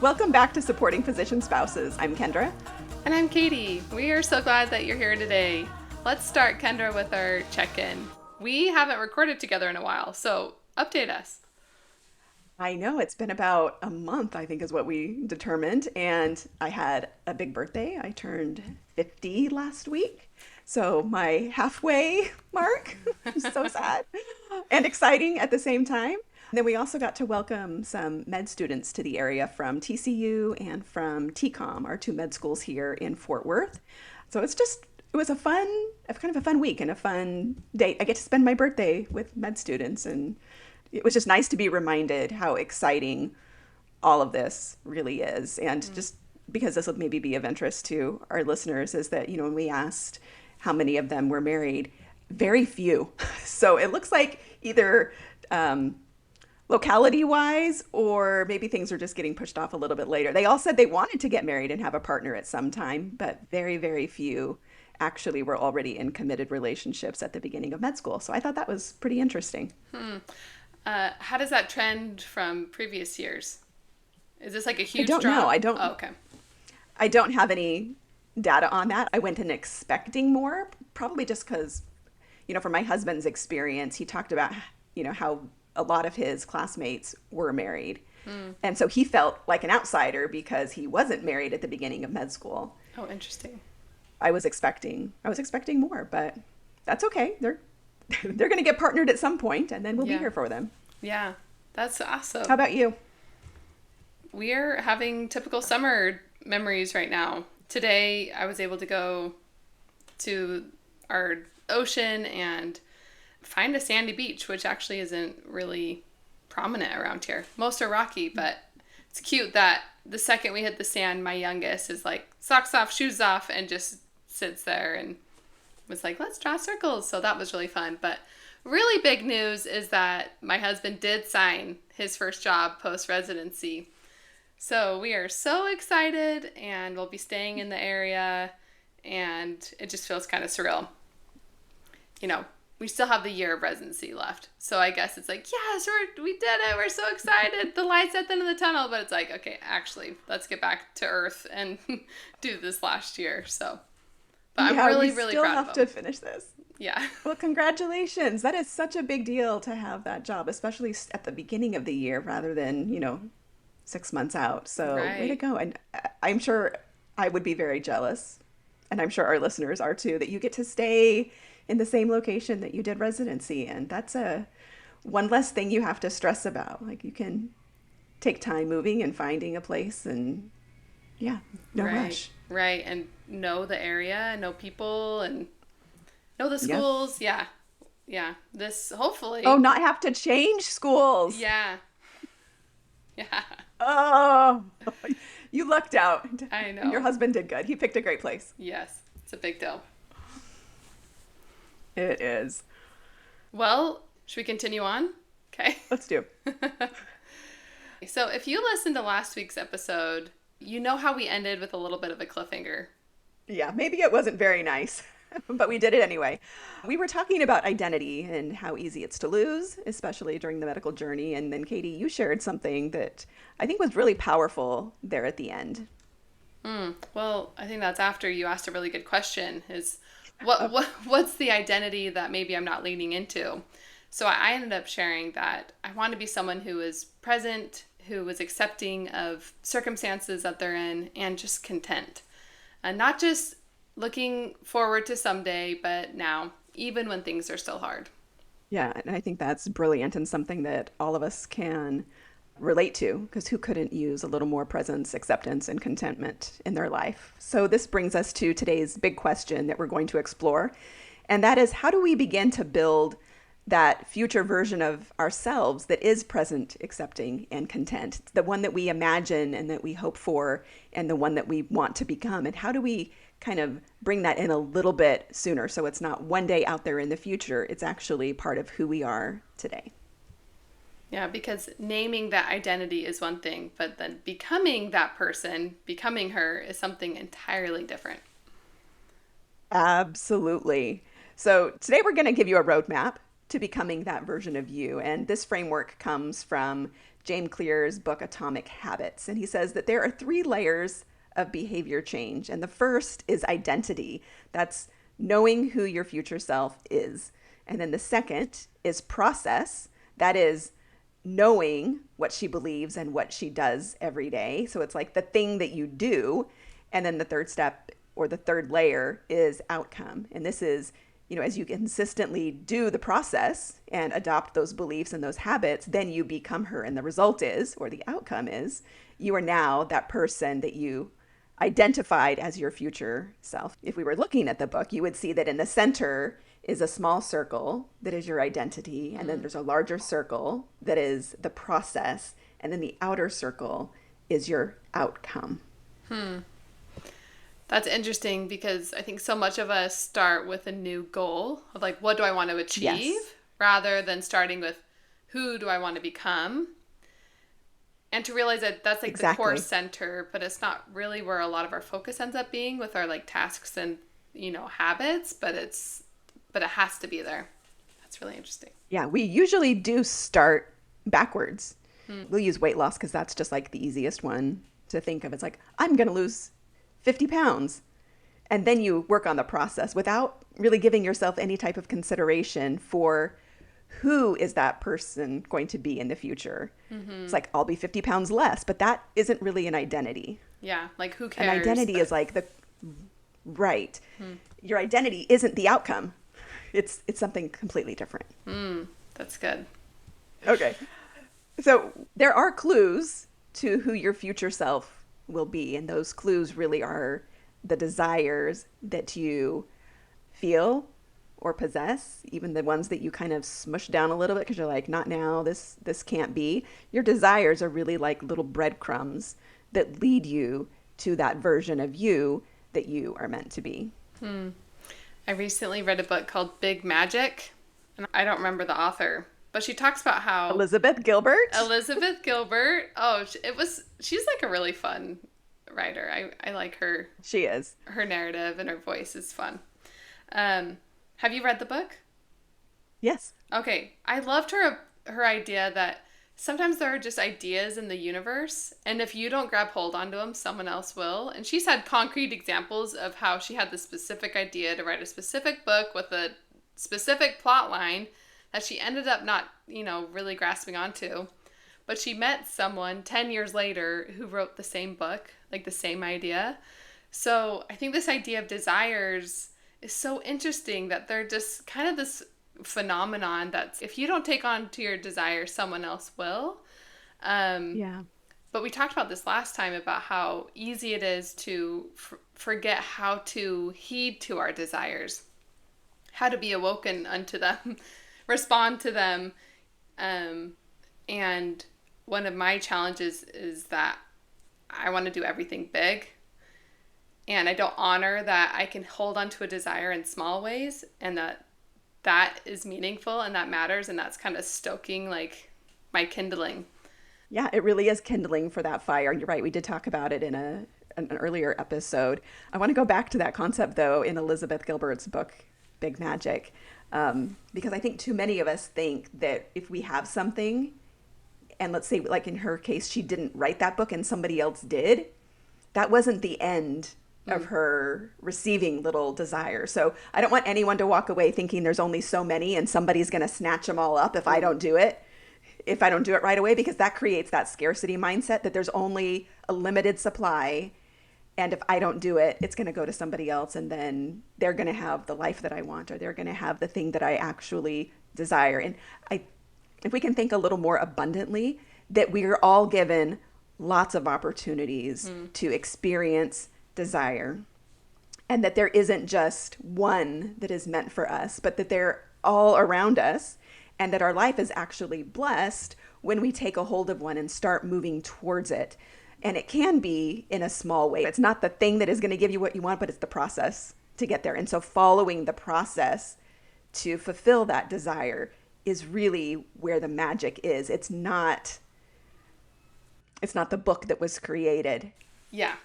Welcome back to Supporting Physician Spouses. I'm Kendra. And I'm Katie. We are so glad that you're here today. Let's start, Kendra, with our check-in. We haven't recorded together in a while, so update us. I know it's been about a month, I think is what we determined, and I had a big birthday. I turned 50 last week, so my halfway mark. So sad and exciting at the same time. Then we also got to welcome some med students to the area from TCU and from TCOM, our two med schools here in Fort Worth. So it was a kind of a fun week and a fun day. I get to spend my birthday with med students, and it was just nice to be reminded how exciting all of this really is. And just because this will maybe be of interest to our listeners is that, when we asked how many of them were married, very few. So it looks like either locality-wise, or maybe things are just getting pushed off a little bit later. They all said they wanted to get married and have a partner at some time, but very, very few actually were already in committed relationships at the beginning of med school. So I thought that was pretty interesting. How does that trend from previous years? Is this like a huge drop? I don't know. Oh, okay. I don't have any data on that. I went in expecting more, probably just because, from my husband's experience, he talked about, how a lot of his classmates were married. And so he felt like an outsider because he wasn't married at the beginning of med school. Oh, interesting. I was expecting more, but that's okay. They're going to get partnered at some point, and then we'll be here for them. Yeah, that's awesome. How about you? We're having typical summer memories right now. Today, I was able to go to our ocean and find a sandy beach, which actually isn't really prominent around here. Most are rocky, but it's cute that the second we hit the sand, my youngest is like socks off, shoes off, and just sits there and was like, let's draw circles. So that was really fun. But really big news is that my husband did sign his first job post-residency. So we are so excited, and we'll be staying in the area, and it just feels kind of surreal. We still have the year of residency left. So I guess it's like, yes, we did it. We're so excited. The light's at the end of the tunnel. But it's like, okay, actually, let's get back to earth and do this last year. So, but I'm really, really proud of him. We still have to finish this. Yeah. Well, congratulations. That is such a big deal to have that job, especially at the beginning of the year rather than, 6 months out. So way to go. And I'm sure I would be very jealous, and I'm sure our listeners are too, that you get to stay in the same location that you did residency. And that's one less thing you have to stress about. Like, you can take time moving and finding a place, and no rush. Right. And know the area, know people, and know the schools. Yeah. This hopefully. Oh, not have to change schools. Yeah. Oh, you lucked out. I know. And your husband did good. He picked a great place. Yes. It's a big deal. It is. Well, should we continue on? Okay. Let's do. So if you listened to last week's episode, you know how we ended with a little bit of a cliffhanger. Yeah, maybe it wasn't very nice, but we did it anyway. We were talking about identity and how easy it's to lose, especially during the medical journey. And then, Katie, you shared something that I think was really powerful there at the end. Well, I think that's after you asked a really good question, is what's the identity that maybe I'm not leaning into? So I ended up sharing that I want to be someone who is present, who is accepting of circumstances that they're in, and just content. And not just looking forward to someday, but now, even when things are still hard. Yeah, and I think that's brilliant and something that all of us can relate to, because who couldn't use a little more presence, acceptance, and contentment in their life? So this brings us to today's big question that we're going to explore, and that is, how do we begin to build that future version of ourselves that is present, accepting, and content, the one that we imagine and that we hope for, and the one that we want to become? And how do we kind of bring that in a little bit sooner, so it's not one day out there in the future, it's actually part of who we are today? Yeah, because naming that identity is one thing, but then becoming that person, becoming her, is something entirely different. Absolutely. So today we're going to give you a roadmap to becoming that version of you. And this framework comes from James Clear's book, Atomic Habits. And he says that there are 3 layers of behavior change. And the first is identity. That's knowing who your future self is. And then the second is process. That is knowing what she believes and what she does every day. So it's like the thing that you do. And then the third step, or the third layer, is outcome. And this is, as you consistently do the process and adopt those beliefs and those habits, then you become her. And the result is, or the outcome is, you are now that person that you identified as your future self. If we were looking at the book, you would see that in the center is a small circle that is your identity. And then there's a larger circle that is the process. And then the outer circle is your outcome. That's interesting, because I think so much of us start with a new goal of like, what do I want to achieve? Yes. Rather than starting with, who do I want to become? And to realize that that's like the core center, but it's not really where a lot of our focus ends up being with our like tasks and, habits, but it has to be there. That's really interesting. Yeah, we usually do start backwards. We'll use weight loss because that's just like the easiest one to think of. It's like, I'm going to lose 50 pounds. And then you work on the process without really giving yourself any type of consideration for who is that person going to be in the future. It's like, I'll be 50 pounds less, but that isn't really an identity. Yeah, like who cares? An identity is like right. Your identity isn't the outcome. It's something completely different. That's good. Okay. So there are clues to who your future self will be. And those clues really are the desires that you feel or possess, even the ones that you kind of smush down a little bit because you're like, not now, this can't be. Your desires are really like little breadcrumbs that lead you to that version of you that you are meant to be. I recently read a book called Big Magic, and I don't remember the author, but she talks about how Elizabeth Gilbert. Oh, she's like a really fun writer. I like her. She is. Her narrative and her voice is fun. Have you read the book? Yes. Okay. I loved her idea that sometimes there are just ideas in the universe, and if you don't grab hold onto them, someone else will. And she's had concrete examples of how she had the specific idea to write a specific book with a specific plot line that she ended up not, really grasping onto. But she met someone 10 years later who wrote the same book, like the same idea. So I think this idea of desires is so interesting, that they're just kind of this phenomenon that if you don't take on to your desire, someone else will. Yeah. But we talked about this last time about how easy it is to forget how to heed to our desires, how to be awoken unto them, respond to them. And one of my challenges is that I want to do everything big. And I don't honor that I can hold on to a desire in small ways, and that is meaningful and that matters, and that's kind of stoking like my kindling. Yeah, it really is kindling for that fire. And you're right, we did talk about it in an earlier episode. I want to go back to that concept, though, in Elizabeth Gilbert's book, Big Magic, because I think too many of us think that if we have something, and let's say, like in her case, she didn't write that book and somebody else did, that wasn't the end of her receiving little desires. So I don't want anyone to walk away thinking there's only so many and somebody's going to snatch them all up if I don't do it right away, because that creates that scarcity mindset that there's only a limited supply. And if I don't do it, it's going to go to somebody else, and then they're going to have the life that I want, or they're going to have the thing that I actually desire. And if we can think a little more abundantly, that we are all given lots of opportunities to experience desire, and that there isn't just one that is meant for us, but that they're all around us, and that our life is actually blessed when we take a hold of one and start moving towards it. And it can be in a small way. It's not the thing that is going to give you what you want, but it's the process to get there. And so following the process to fulfill that desire is really where the magic is. It's not the book that was created. Yeah.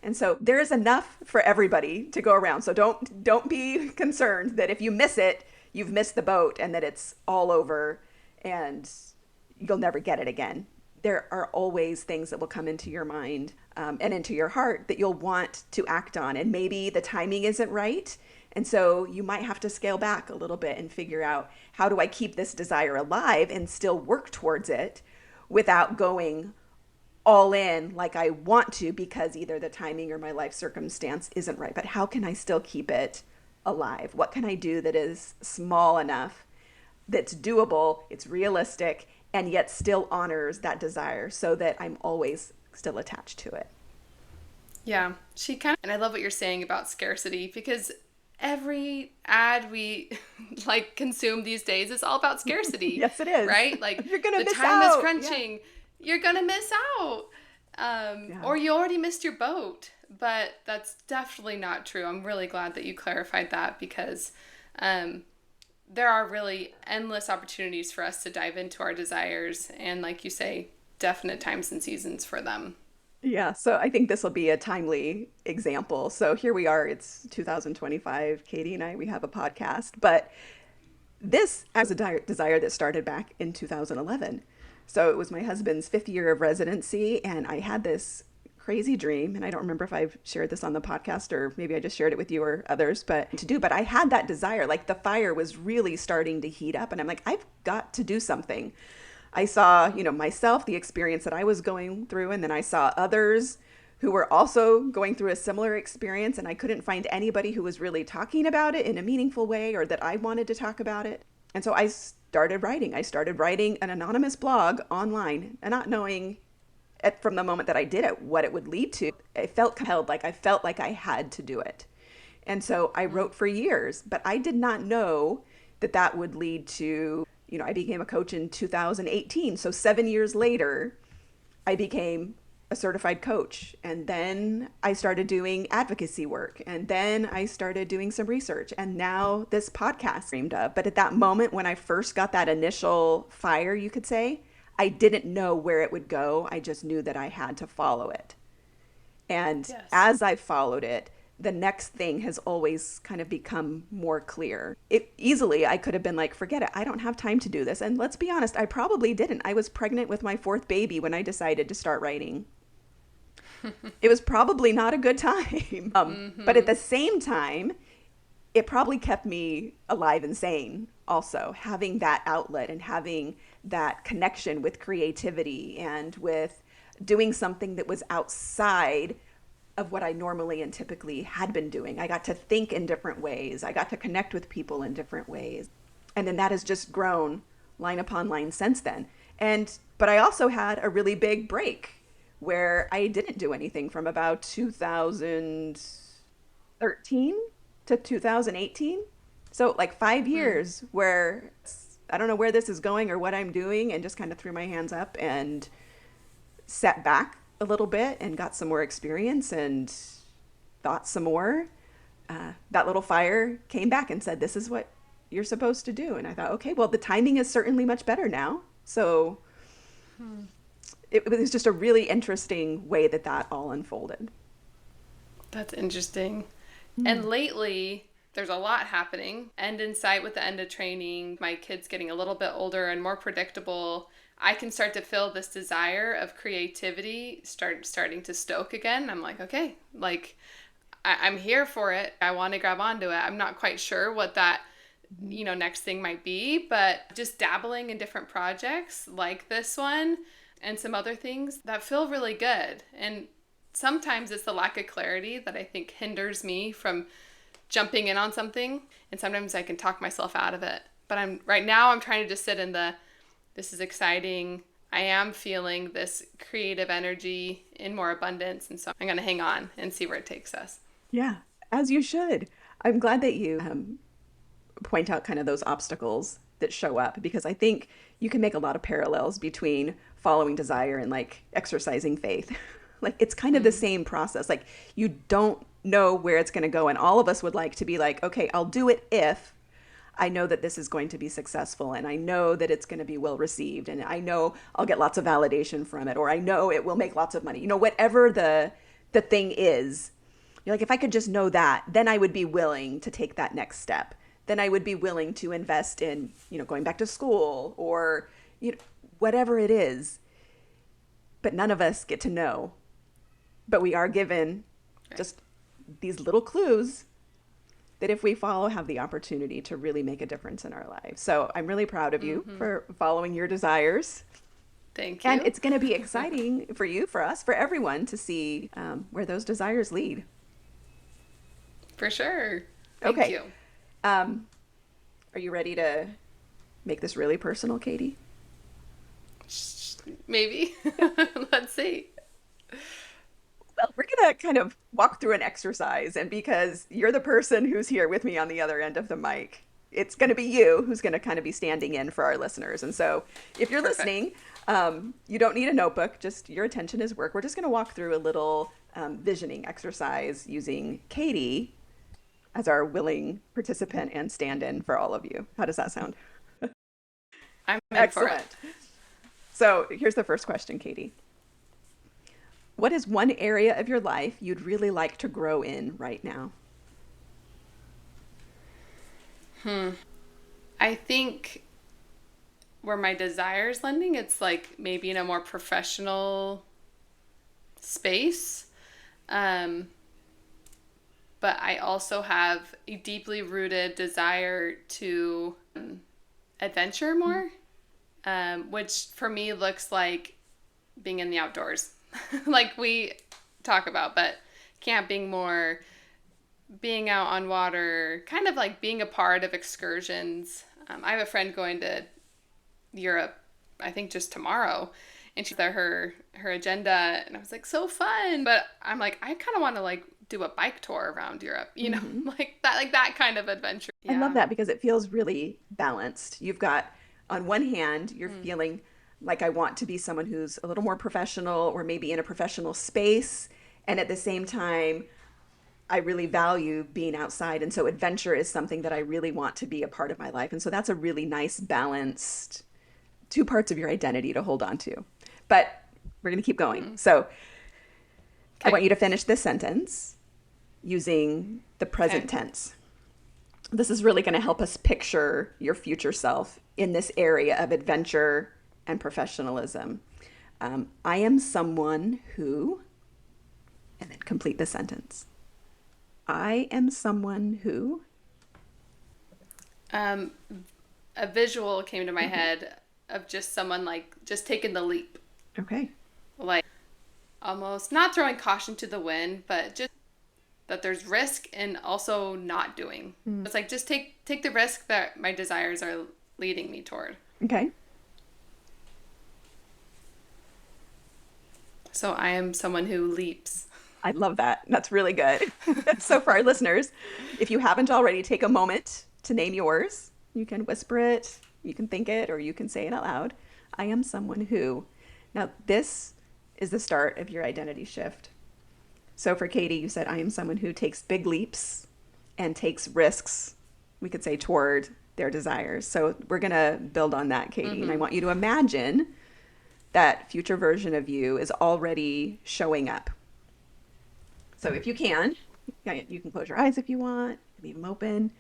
And so there is enough for everybody to go around. So don't be concerned that if you miss it, you've missed the boat and that it's all over and you'll never get it again. There are always things that will come into your mind and into your heart that you'll want to act on. And maybe the timing isn't right. And so you might have to scale back a little bit and figure out, how do I keep this desire alive and still work towards it without going all in like I want to, because either the timing or my life circumstance isn't right. But how can I still keep it alive? What can I do that is small enough, that's doable, it's realistic, and yet still honors that desire so that I'm always still attached to it? Yeah, and I love what you're saying about scarcity, because every ad we like consume these days is all about scarcity. Yes, it is. Right? Like, you're gonna the miss time out. is crunching. Yeah. You're gonna miss out. Yeah. Or you already missed your boat. But that's definitely not true. I'm really glad that you clarified that, because there are really endless opportunities for us to dive into our desires, and, like you say, definite times and seasons for them. Yeah, so I think this will be a timely example. So here we are, it's 2025, Katie and I, we have a podcast, but this as a desire that started back in 2011. So it was my husband's 5th year of residency, and I had this crazy dream, and I don't remember if I've shared this on the podcast or maybe I just shared it with you or others, but I had that desire, like the fire was really starting to heat up, and I'm like, I've got to do something. I saw, myself, the experience that I was going through, and then I saw others who were also going through a similar experience, and I couldn't find anybody who was really talking about it in a meaningful way or that I wanted to talk about it. And so I started writing. I started writing an anonymous blog online, and not knowing from the moment that I did it what it would lead to. I felt compelled, like I felt like I had to do it. And so I wrote for years, but I did not know that that would lead to, I became a coach in 2018. So 7 years later, I became a certified coach. And then I started doing advocacy work. And then I started doing some research. And now this podcast dreamed of. But at that moment, when I first got that initial fire, you could say, I didn't know where it would go. I just knew that I had to follow it. And Yes. as I followed it, the next thing has always kind of become more clear. I could have been like, forget it, I don't have time to do this. And let's be honest, I probably didn't. I was pregnant with my 4th baby when I decided to start writing. It was probably not a good time. But at the same time, it probably kept me alive and sane also, having that outlet and having that connection with creativity and with doing something that was outside of what I normally and typically had been doing. I got to think in different ways. I got to connect with people in different ways. And then that has just grown line upon line since then. But I also had a really big break where I didn't do anything from about 2013 to 2018. So like 5 years where I don't know where this is going or what I'm doing, and just kind of threw my hands up and sat back a little bit and got some more experience and thought some more. That little fire came back and said, this is what you're supposed to do. And I thought, okay, well, the timing is certainly much better now. So it was just a really interesting way that all unfolded. That's interesting. And lately, there's a lot happening. End in sight with the end of training. My kid's getting a little bit older and more predictable. I can start to feel this desire of creativity starting to stoke again. I'm like, okay, like I'm here for it. I want to grab onto it. I'm not quite sure what that, next thing might be, but just dabbling in different projects like this one and some other things that feel really good. And sometimes it's the lack of clarity that I think hinders me from jumping in on something. And sometimes I can talk myself out of it. But right now I'm trying to just sit in this is exciting. I am feeling this creative energy in more abundance. And so I'm going to hang on and see where it takes us. Yeah, as you should. I'm glad that you point out kind of those obstacles that show up, because I think you can make a lot of parallels between following desire and like exercising faith. Like it's kind of the same process. Like you don't know where it's going to go. And all of us would like to be like, okay, I'll do it if I know that this is going to be successful, and I know that it's going to be well received, and I know I'll get lots of validation from it, or I know it will make lots of money. Whatever the thing is, you're like, if I could just know that, then I would be willing to take that next step. then I would be willing to invest in, going back to school or, whatever it is. But none of us get to know. But we are given Right. just these little clues that if we follow, have the opportunity to really make a difference in our lives. So I'm really proud of you for following your desires. Thank And you. it's going to be exciting for you, for us, for everyone to see where those desires lead. For sure. Thank Okay. you. Um, are you ready to make this really personal, Katie? Maybe. Let's see. Well, we're going to kind of walk through an exercise. And because you're the person who's here with me on the other end of the mic, it's going to be you who's going to kind of be standing in for our listeners. And so if you're Perfect. listening, you don't need a notebook, just your attention is work. We're just going to walk through a little visioning exercise using Katie as our willing participant and stand in for all of you. How does that sound? I'm in for it. Excellent. So here's the first question, Katie. What is one area of your life you'd really like to grow in right now? I think where my desires lending, it's like maybe in a more professional space. Um, but I also have a deeply rooted desire to adventure more, which for me looks like being in the outdoors, like we talk about, but camping more, being out on water, kind of like being a part of excursions. I have a friend going to Europe, I think just tomorrow, and she's there her agenda, and I was like, so fun. But I'm like, I kind of want to like do a bike tour around Europe, Hmm. like that kind of adventure. I love Yeah. that because it feels really balanced. You've got, on one hand, you're Mm. feeling like I want to be someone who's a little more professional or maybe in a professional space. And at the same time, I really value being outside. And so adventure is something that I really want to be a part of my life. And so that's a really nice, balanced two parts of your identity to hold on to. But we're going to keep going. Mm. So I Okay. want you to finish this sentence using the present Okay. tense. This is really going to help us picture your future self in this area of adventure and professionalism. I am someone who, and then complete the sentence. I am someone who, Um, a visual came to my head of just someone like just taking the leap, okay, like almost not throwing caution to the wind, but just that there's risk and also not doing. It's like just take the risk that my desires are leading me toward. okay. So I am someone who leaps. I love that. That's really good. So, for our listeners, if you haven't already, take a moment to name yours. You can whisper it, you can think it, or you can say it out loud. I am someone who. Now, this is the start of your identity shift. So, for Katie, you said, I am someone who takes big leaps and takes risks, we could say, toward their desires. So, we're going to build on that, Katie. And I Mm-hmm. want you to imagine that future version of you is already showing up. So if you can, yeah, you can close your eyes if you want, leave them open.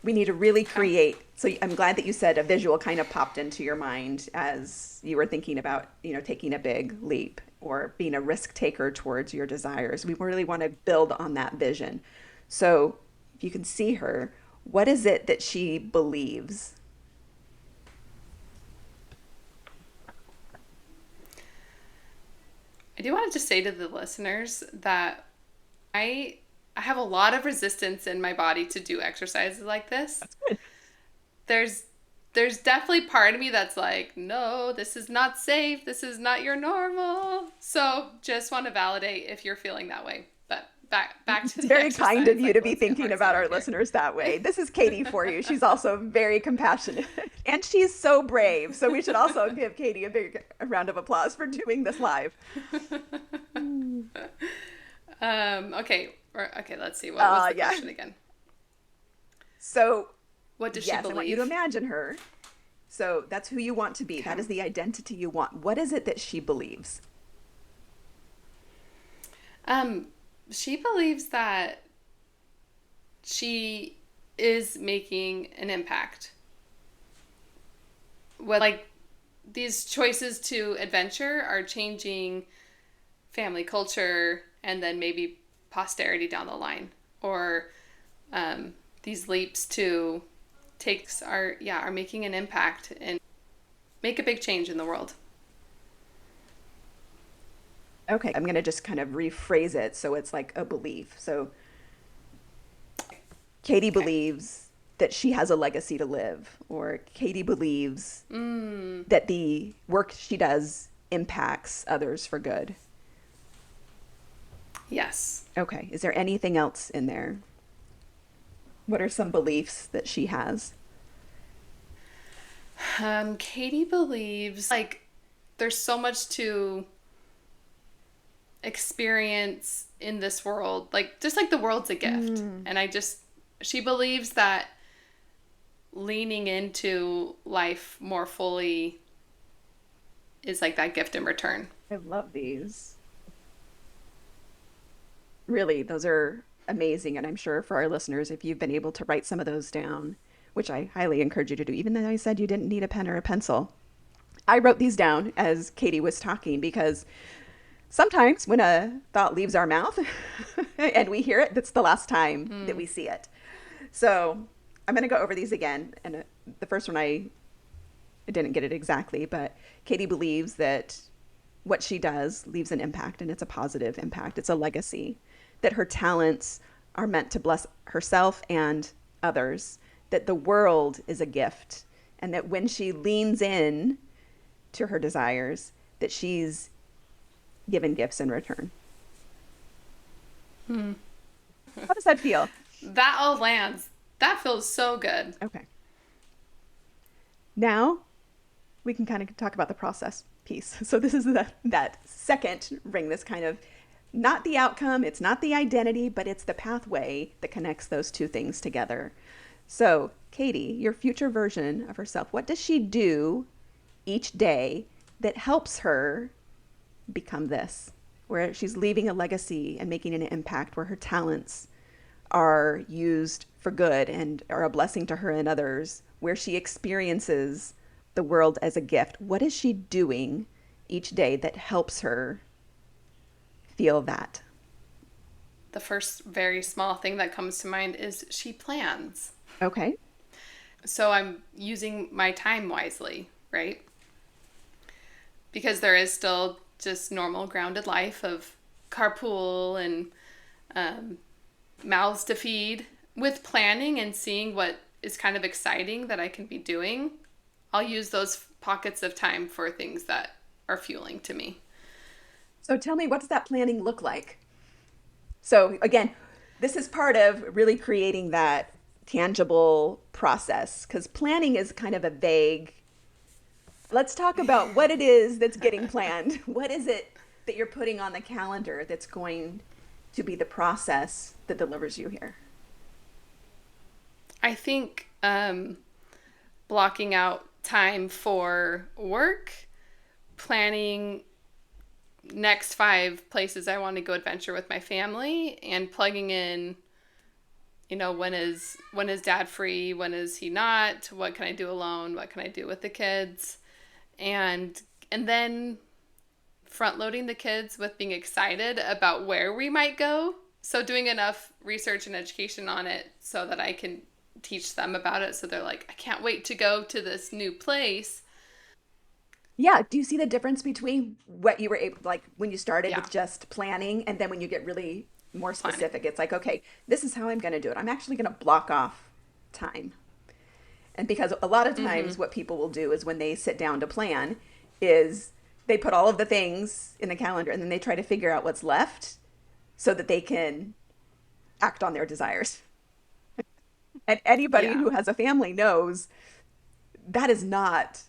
We need to really Okay. create. So I'm glad that you said a visual kind of popped into your mind as you were thinking about, taking a big leap or being a risk taker towards your desires. We really want to build on that vision. So if you can see her, what is it that she believes? I do want to just say to the listeners that I I have a lot of resistance in my body to do exercises like this. That's good. There's there's definitely part of me that's like, no, this is not safe. This is not your normal. So just want to validate if you're feeling that way. But back to It's the very kind of exercise. you to Like, be let's get thinking more about our excited here. listeners that way. This is Katie for you. She's also very compassionate and she's so brave. So we should also give Katie a big round of applause for doing this live. Okay. Okay, let's see. What was the Yeah. question again? So, What does she yes, I want you to believe? imagine her. So that's who you want to be. That Okay. is the identity you want. What is it that she believes? Um, she believes that she is making an impact. What like these choices to adventure are changing family culture and then maybe posterity down the line, or these leaps to takes are making an impact and make a big change in the world. Okay, I'm going to just kind of rephrase it so it's like a belief. So Katie Okay. believes that she has a legacy to live, or Katie believes Mm, that the work she does impacts others for good. yes. Okay, is there anything else in there? What are some beliefs that she has? Katie believes like there's so much to experience in this world. Like just like the world's a gift. Mm, And she believes that leaning into life more fully is like that gift in return. I love these. Really, those are amazing. And I'm sure for our listeners, if you've been able to write some of those down, which I highly encourage you to do, even though I said you didn't need a pen or a pencil, I wrote these down as Katie was talking because sometimes when a thought leaves our mouth and we hear it, that's the last time that Mm, we see it. So I'm going to go over these again. And the first one, I didn't get it exactly, but Katie believes that what she does leaves an impact, and it's a positive impact. It's a legacy, that her talents are meant to bless herself and others, that the world is a gift, and that when she leans in to her desires, that she's given gifts in return. mm. How does that feel? That all lands. That feels so good. Okay. Now we can kind of talk about the process piece. So this is that second ring, this kind of not the outcome, it's not the identity, but it's the pathway that connects those two things together. So, Katie, your future version of herself, what does she do each day that helps her become this? Where she's leaving a legacy and making an impact, where her talents are used for good and are a blessing to her and others, where she experiences the world as a gift. What is she doing each day that helps her feel that? The first very small thing that comes to mind is she plans. Okay. So I'm using my time wisely, right? Because there is still just normal grounded life of carpool and um, mouths to feed. With planning and seeing what is kind of exciting that I can be doing, I'll use those pockets of time for things that are fueling to me. So tell me, what does that planning look like? So again, this is part of really creating that tangible process, because planning is kind of a vague. Let's talk about what it is that's getting planned. What is it that you're putting on the calendar that's going to be the process that delivers you here? I think blocking out time for work, planning next 5 places I want to go adventure with my family, and plugging in, when is dad free, when is he not, what can I do alone, what can I do with the kids, and then front loading the kids with being excited about where we might go. So doing enough research and education on it so that I can teach them about it, so they're like, I can't wait to go to this new place. Yeah. Do you see the difference between what you were able, like when you started Yeah, with just planning and then when you get really more planning. specific? It's like, okay, this is how I'm going to do it. I'm actually going to block off time. And because a lot of Mm-hmm. times what people will do is when they sit down to plan is they put all of the things in the calendar and then they try to figure out what's left so that they can act on their desires. And anybody Yeah. who has a family knows that is not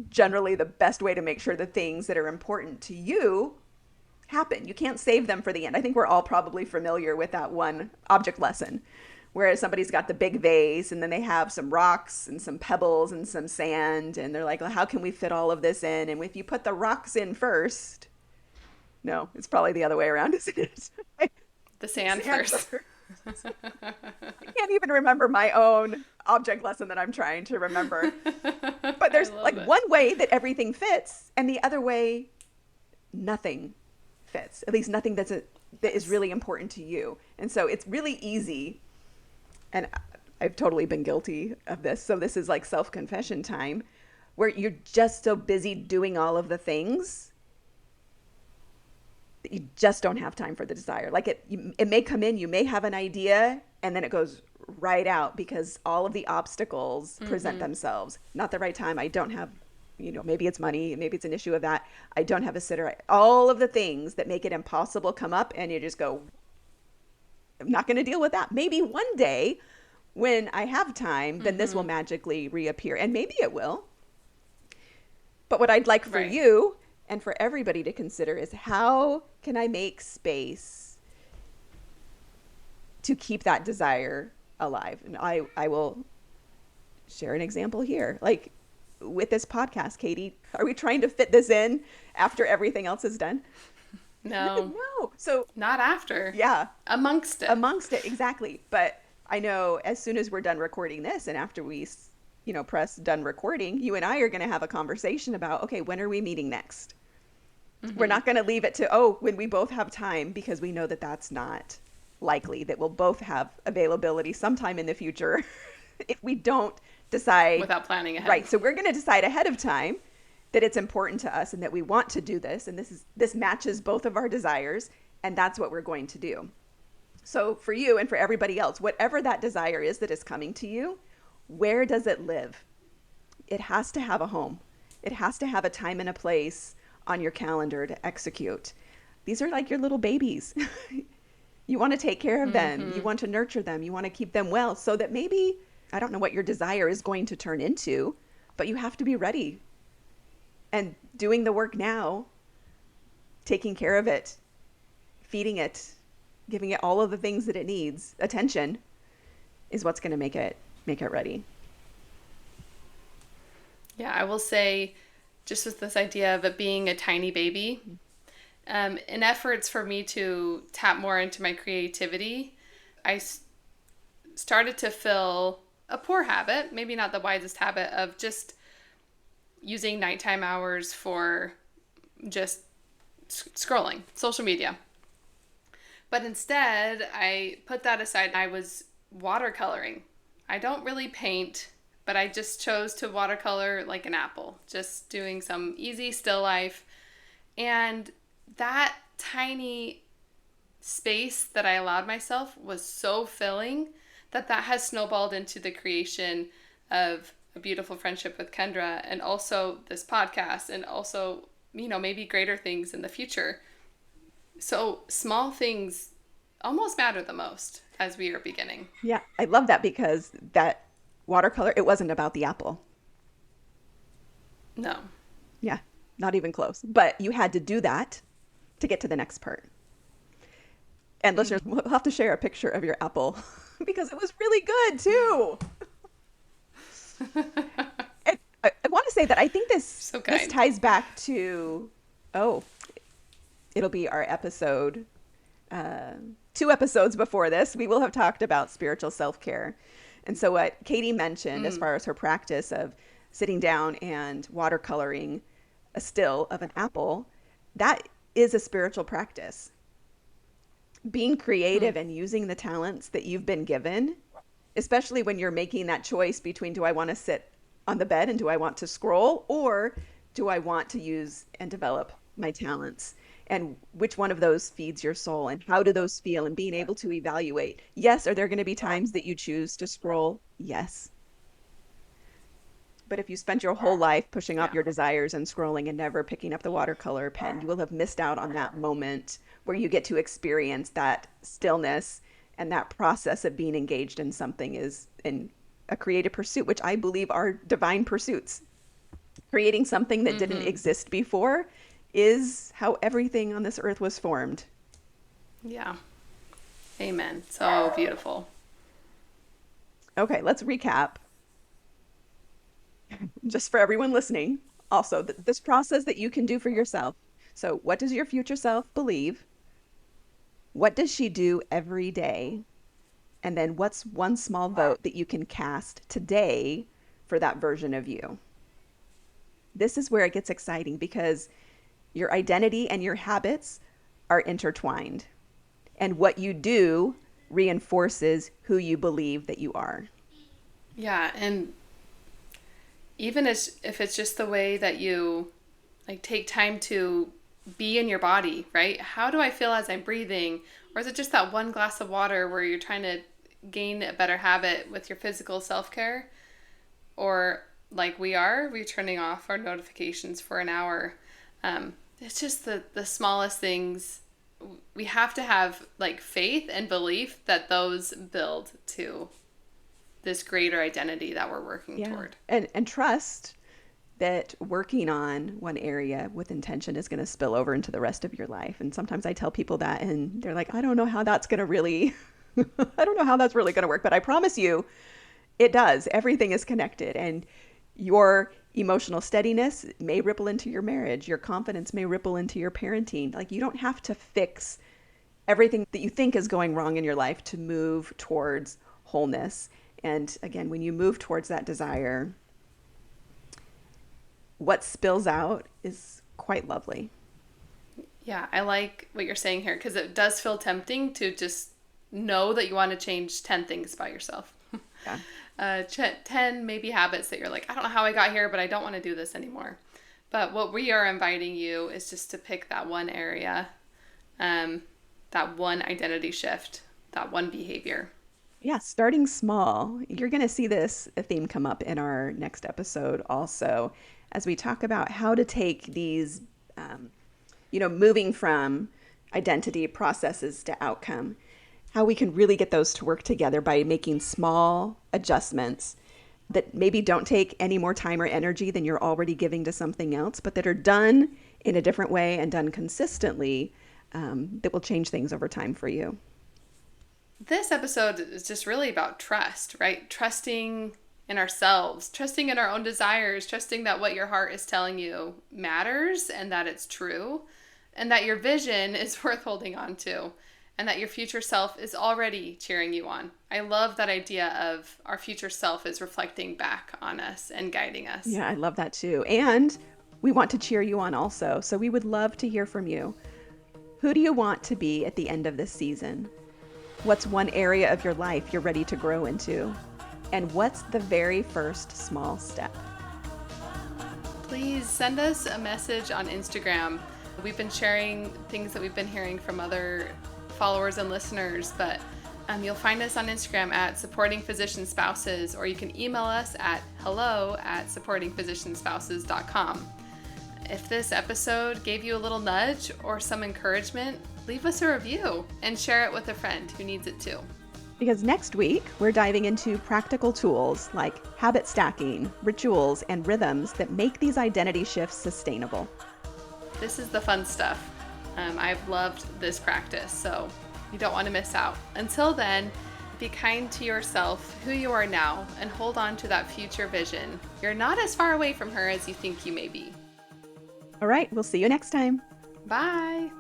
generally the best way to make sure the things that are important to you happen. You can't save them for the end. I think we're all probably familiar with that one object lesson where somebody's got the big vase and then they have some rocks and some pebbles and some sand and they're like, well, how can we fit all of this in? And if you put the rocks in first, no, it's probably the other way around, isn't it? The The sand sand first. first. I can't even remember my own object lesson that I'm trying to remember. But I there's love like it. one way that everything fits, and the other way nothing fits. At least nothing that is Yes. really important to you. And so it's really easy, and I've totally been guilty of this. So this is like self-confession time where you're just so busy doing all of the things that you just don't have time for the desire. Like it may come in, you may have an idea, and then it goes right out because all of the obstacles present Mm-hmm. themselves. Not the right time. I don't have, maybe it's money, maybe it's an issue of that. I don't have a sitter. All of the things that make it impossible come up, and you just go, I'm not going to deal with that. Maybe one day when I have time, then this will Mm-hmm. magically reappear. And maybe it will. But what I'd like for Right. you and for everybody to consider is how can I make space to keep that desire alive? And I will share an example here. Like with this podcast, Katie, are we trying to fit this in after everything else is done? No, No. So, not after. yeah, Amongst it. amongst it, exactly. But I know as soon as we're done recording this and after we, press done recording, you and I are going to have a conversation about, okay, when are we meeting next? We're Mm-hmm. not going to leave it to, oh, when we both have time, because we know that that's not likely, that we'll both have availability sometime in the future if we don't decide. Without planning ahead. Right. So we're going to decide ahead of time that it's important to us and that we want to do this. And this matches both of our desires. And that's what we're going to do. So for you and for everybody else, whatever that desire is that is coming to you, where does it live? It has to have a home. It has to have a time and a place on your calendar to execute. These are like your little babies. You want to take care of them. You Mm-hmm. want to nurture them. You want to keep them well so that maybe, I don't know what your desire is going to turn into, but you have to be ready and doing the work now, taking care of it, feeding it, giving it all of the things that it needs, attention is what's going to make it ready. Yeah, I will say, just with this idea of it being a tiny baby, in efforts for me to tap more into my creativity, I started to fill a poor habit, maybe not the wisest habit, of just using nighttime hours for just scrolling social media. But instead, I put that aside. I was watercoloring. I don't really paint, but I just chose to watercolor like an apple, just doing some easy still life. And that tiny space that I allowed myself was so filling that has snowballed into the creation of a beautiful friendship with Kendra, and also this podcast, and also, maybe greater things in the future. So small things almost matter the most as we are beginning. Yeah, I love that because that watercolor, it wasn't about the apple. No. Yeah, not even close. But you had to do that to get to the next part. And listeners, we'll have to share a picture of your apple because it was really good too. And I want to say that I think this So this kind. ties back to, oh, it'll be our episode, 2 episodes before this. We will have talked about spiritual self-care. And so what Katie mentioned as Mm. far as her practice of sitting down and watercoloring a still of an apple, that is a spiritual practice. Being Mm. creative and using the talents that you've been given, especially when you're making that choice between do I want to sit on the bed and do I want to scroll, or do I want to use and develop my talents? And which one of those feeds your soul and how do those feel, and being able to evaluate. Yes, are there going to be times that you choose to scroll? Yes. But if you spent your whole life pushing off Yeah. your desires and scrolling and never picking up the watercolor pen, you will have missed out on that moment where you get to experience that stillness, and that process of being engaged in something is in a creative pursuit, which I believe are divine pursuits. Creating something that didn't Mm-hmm. exist before is how everything on this earth was formed. Yeah. Amen. So beautiful. Okay, let's recap just for everyone listening. Also, this process that you can do for yourself. So, what does your future self believe? What does she do every day? And then what's one small vote that you can cast today for that version of you? This is where it gets exciting because your identity and your habits are intertwined. And what you do reinforces who you believe that you are. Yeah, and even as if it's just the way that you like take time to be in your body, right? How do I feel as I'm breathing? Or is it just that one glass of water where you're trying to gain a better habit with your physical self-care? Or like we're turning off our notifications for an hour. It's just the smallest things. We have to have like faith and belief that those build to this greater identity that we're working Yeah. toward. And trust that working on one area with intention is going to spill over into the rest of your life. And sometimes I tell people that and they're like, I don't know how that's going to really, I don't know how that's really going to work, but I promise you it does. Everything is connected. And your emotional steadiness may ripple into your marriage. Your confidence may ripple into your parenting. Like you don't have to fix everything that you think is going wrong in your life to move towards wholeness. And again, when you move towards that desire, what spills out is quite lovely. Yeah, I like what you're saying here because it does feel tempting to just know that you want to change 10 things about yourself. Yeah. 10 maybe habits that you're like, I don't know how I got here, but I don't want to do this anymore. But what we are inviting you is just to pick that one area, that one identity shift, that one behavior. Yeah, starting small. You're going to see this theme come up in our next episode also as we talk about how to take these, moving from identity processes to outcome, how we can really get those to work together by making small adjustments that maybe don't take any more time or energy than you're already giving to something else, but that are done in a different way and done consistently, that will change things over time for you. This episode is just really about trust, right? Trusting in ourselves, trusting in our own desires, trusting that what your heart is telling you matters and that it's true, and that your vision is worth holding on to, and that your future self is already cheering you on. I love that idea of our future self is reflecting back on us and guiding us. Yeah, I love that too. And we want to cheer you on also. So we would love to hear from you. Who do you want to be at the end of this season? What's one area of your life you're ready to grow into? And what's the very first small step? Please send us a message on Instagram. We've been sharing things that we've been hearing from other followers and listeners, but you'll find us on Instagram at Supporting Physician Spouses, or you can email us at hello@supportingphysicianspouses.com. If this episode gave you a little nudge or some encouragement, leave us a review and share it with a friend who needs it too. Because next week, we're diving into practical tools like habit stacking, rituals, and rhythms that make these identity shifts sustainable. This is the fun stuff. I've loved this practice, so you don't want to miss out. Until then, be kind to yourself, who you are now, and hold on to that future vision. You're not as far away from her as you think you may be. All right, we'll see you next time. Bye.